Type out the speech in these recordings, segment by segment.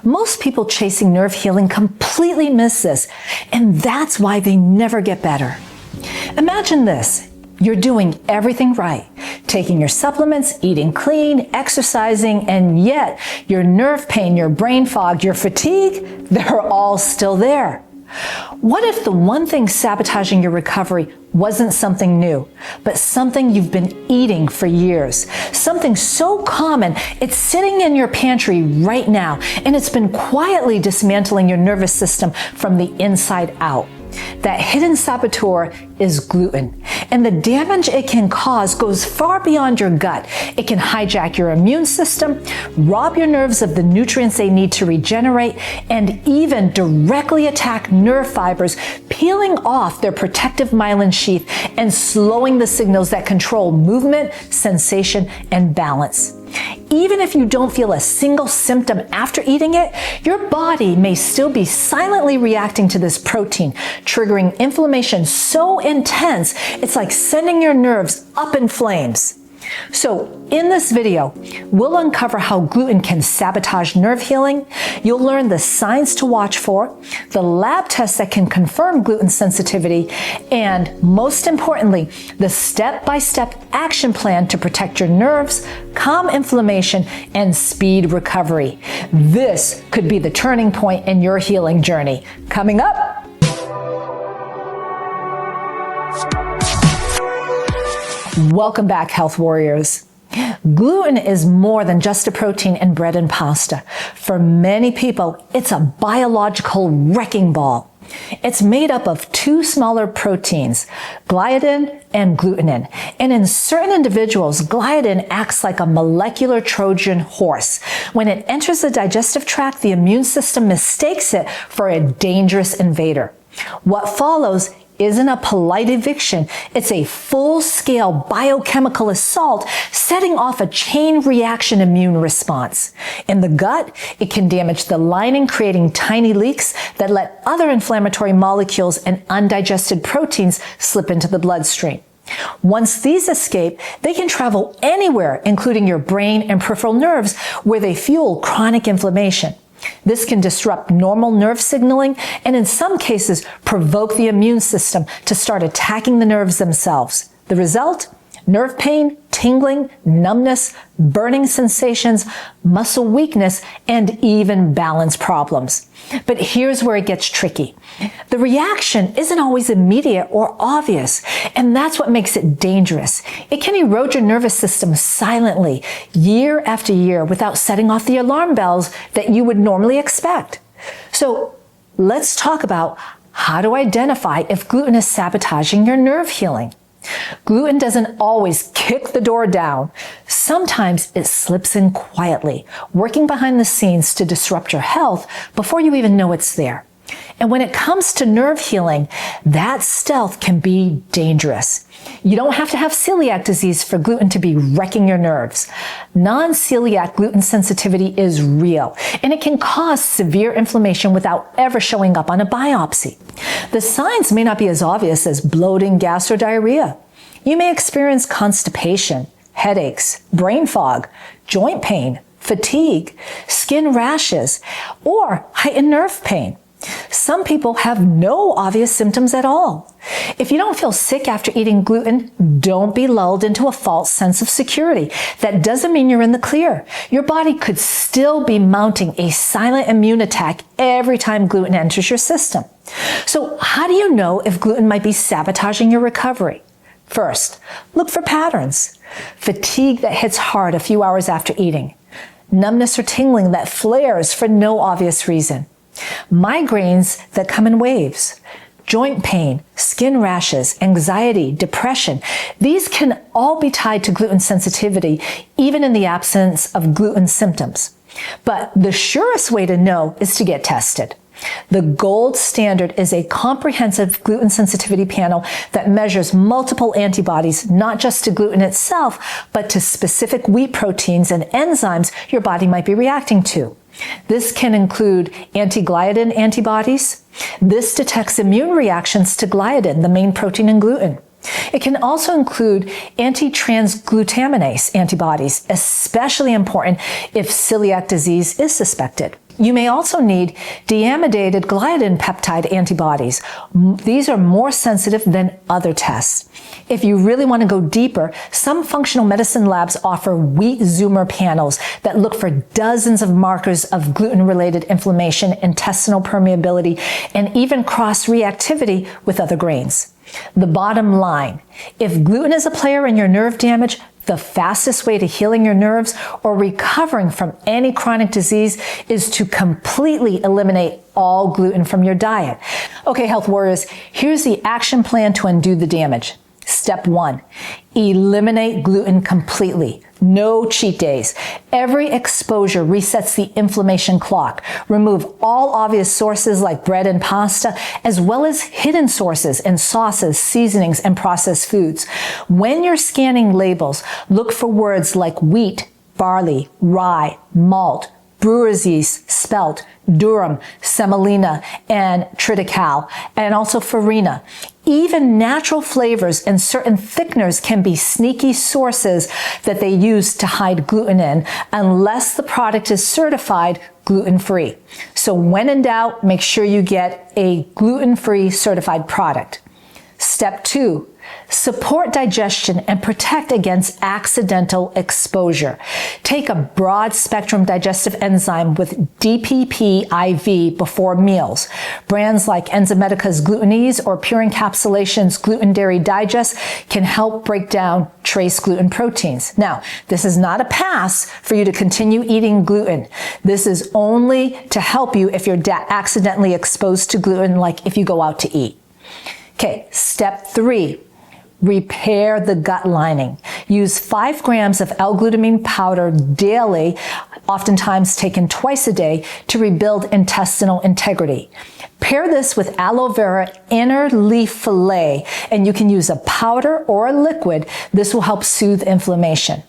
Most people chasing nerve healing completely miss this, and that's why they never get better. Imagine this. You're doing everything right, taking your supplements, eating clean, exercising, and yet your nerve pain, your brain fog, your fatigue, they're all still there. What if the one thing sabotaging your recovery wasn't something new, but something you've been eating for years? Something so common, it's sitting in your pantry right now, and it's been quietly dismantling your nervous system from the inside out. That hidden saboteur is gluten, and the damage it can cause goes far beyond your gut. It can hijack your immune system, rob your nerves of the nutrients they need to regenerate, and even directly attack nerve fibers, peeling off their protective myelin sheath and slowing the signals that control movement, sensation, and balance. Even if you don't feel a single symptom after eating it, your body may still be silently reacting to this protein, triggering inflammation so intense, it's like sending your nerves up in flames. So in this video, we'll uncover how gluten can sabotage nerve healing. You'll learn the signs to watch for, the lab tests that can confirm gluten sensitivity, and most importantly, the step-by-step action plan to protect your nerves, calm inflammation, and speed recovery. This could be the turning point in your healing journey. Coming up. Welcome back, health warriors. Gluten is more than just a protein in bread and pasta. For many people, it's a biological wrecking ball. It's made up of two smaller proteins, gliadin and glutenin. And in certain individuals, gliadin acts like a molecular Trojan horse. When it enters the digestive tract, the immune system mistakes it for a dangerous invader. What follows isn't a polite eviction. It's a full-scale biochemical assault setting off a chain reaction immune response. In the gut, it can damage the lining, creating tiny leaks that let other inflammatory molecules and undigested proteins slip into the bloodstream. Once these escape, they can travel anywhere, including your brain and peripheral nerves, where they fuel chronic inflammation. This can disrupt normal nerve signaling and in some cases provoke the immune system to start attacking the nerves themselves. The result? Nerve pain, tingling, numbness, burning sensations, muscle weakness, and even balance problems. But here's where it gets tricky. The reaction isn't always immediate or obvious, and that's what makes it dangerous. It can erode your nervous system silently, year after year, without setting off the alarm bells that you would normally expect. So let's talk about how to identify if gluten is sabotaging your nerve healing. Gluten doesn't always kick the door down. Sometimes it slips in quietly, working behind the scenes to disrupt your health before you even know it's there. And when it comes to nerve healing, that stealth can be dangerous. You don't have to have celiac disease for gluten to be wrecking your nerves. Non-celiac gluten sensitivity is real, and it can cause severe inflammation without ever showing up on a biopsy. The signs may not be as obvious as bloating, gas, or diarrhea. You may experience constipation, headaches, brain fog, joint pain, fatigue, skin rashes, or heightened nerve pain. Some people have no obvious symptoms at all. If you don't feel sick after eating gluten, don't be lulled into a false sense of security. That doesn't mean you're in the clear. Your body could still be mounting a silent immune attack every time gluten enters your system. So how do you know if gluten might be sabotaging your recovery? First, look for patterns. Fatigue that hits hard a few hours after eating. Numbness or tingling that flares for no obvious reason. Migraines that come in waves, joint pain, skin rashes, anxiety, depression. These can all be tied to gluten sensitivity, even in the absence of gluten symptoms. But the surest way to know is to get tested. The gold standard is a comprehensive gluten sensitivity panel that measures multiple antibodies, not just to gluten itself, but to specific wheat proteins and enzymes your body might be reacting to. This can include anti-gliadin antibodies. This detects immune reactions to gliadin, the main protein in gluten. It can also include anti-transglutaminase antibodies, especially important if celiac disease is suspected. You may also need deamidated gliadin peptide antibodies. These are more sensitive than other tests. If you really want to go deeper, some functional medicine labs offer wheat zoomer panels that look for dozens of markers of gluten-related inflammation, intestinal permeability, and even cross-reactivity with other grains. The bottom line, if gluten is a player in your nerve damage, the fastest way to healing your nerves or recovering from any chronic disease is to completely eliminate all gluten from your diet. Okay, health warriors, here's the action plan to undo the damage. Step 1, eliminate gluten completely. No cheat days. Every exposure resets the inflammation clock. Remove all obvious sources like bread and pasta, as well as hidden sources in sauces, seasonings, and processed foods. When you're scanning labels, look for words like wheat, barley, rye, malt, brewer's yeast, spelt, durum, semolina, and triticale, and also farina. Even natural flavors and certain thickeners can be sneaky sources that they use to hide gluten in, unless the product is certified gluten-free. So when in doubt, make sure you get a gluten-free certified product. Step 2, support digestion and protect against accidental exposure. Take a broad spectrum digestive enzyme with DPP IV before meals. Brands like Enzymedica's Gluten-Ease or Pure Encapsulation's Gluten Dairy Digest can help break down trace gluten proteins. Now, this is not a pass for you to continue eating gluten. This is only to help you if you're accidentally exposed to gluten, like if you go out to eat. Okay, step 3. Repair the gut lining. Use 5 grams of L-glutamine powder daily, oftentimes taken twice a day, to rebuild intestinal integrity. Pair this with aloe vera inner leaf fillet, and you can use a powder or a liquid. This will help soothe inflammation.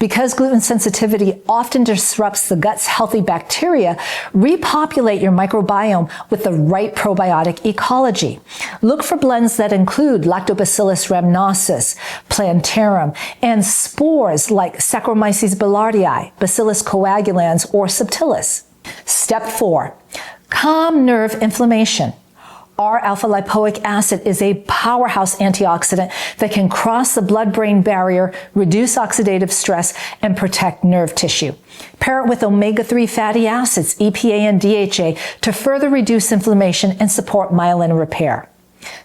Because gluten sensitivity often disrupts the gut's healthy bacteria, repopulate your microbiome with the right probiotic ecology. Look for blends that include Lactobacillus rhamnosus, Plantarum, and spores like Saccharomyces boulardii, Bacillus coagulans, or Subtilis. Step 4, calm nerve inflammation. R-alpha-lipoic acid is a powerhouse antioxidant that can cross the blood-brain barrier, reduce oxidative stress, and protect nerve tissue. Pair it with omega-3 fatty acids, EPA and DHA, to further reduce inflammation and support myelin repair.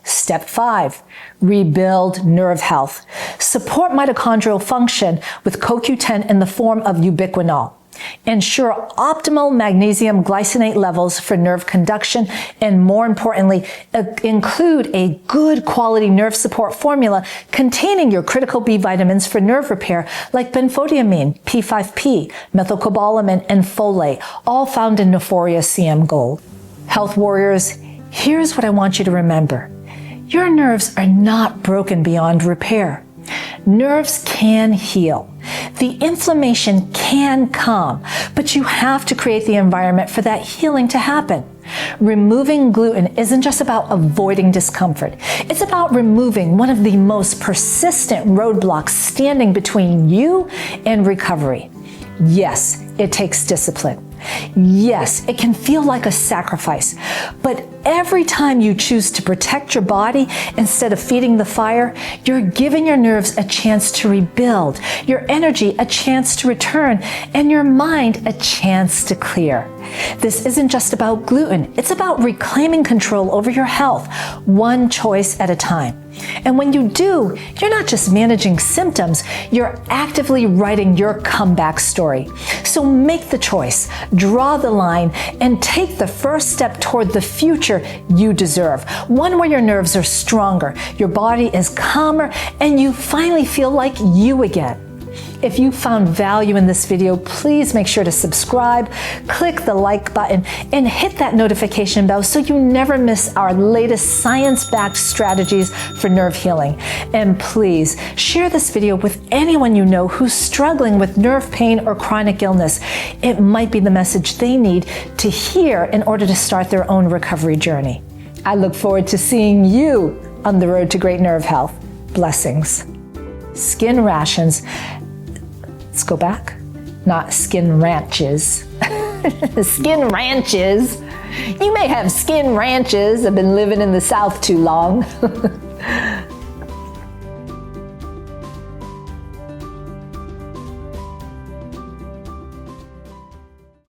Step 5, rebuild nerve health. Support mitochondrial function with CoQ10 in the form of ubiquinol. Ensure optimal magnesium glycinate levels for nerve conduction, and more importantly, include a good quality nerve support formula containing your critical B vitamins for nerve repair like benfotiamine, P5P, methylcobalamin, and folate, all found in Neforia CM Gold. Health warriors, here's what I want you to remember. Your nerves are not broken beyond repair. Nerves can heal. The inflammation can calm, but you have to create the environment for that healing to happen. Removing gluten isn't just about avoiding discomfort. It's about removing one of the most persistent roadblocks standing between you and recovery. Yes, it takes discipline. Yes, it can feel like a sacrifice, but every time you choose to protect your body instead of feeding the fire, you're giving your nerves a chance to rebuild, your energy a chance to return, and your mind a chance to clear. This isn't just about gluten. It's about reclaiming control over your health, one choice at a time. And when you do, you're not just managing symptoms, you're actively writing your comeback story. So make the choice, draw the line, and take the first step toward the future you deserve. One where your nerves are stronger, your body is calmer, and you finally feel like you again. If you found value in this video, please make sure to subscribe, click the like button, and hit that notification bell so you never miss our latest science-backed strategies for nerve healing. And please share this video with anyone you know who's struggling with nerve pain or chronic illness. It might be the message they need to hear in order to start their own recovery journey. I look forward to seeing you on the road to great nerve health. Blessings. Skin rations. Let's go back. Not skin ranches. Skin ranches. You may have skin ranches. I've been living in the South too long.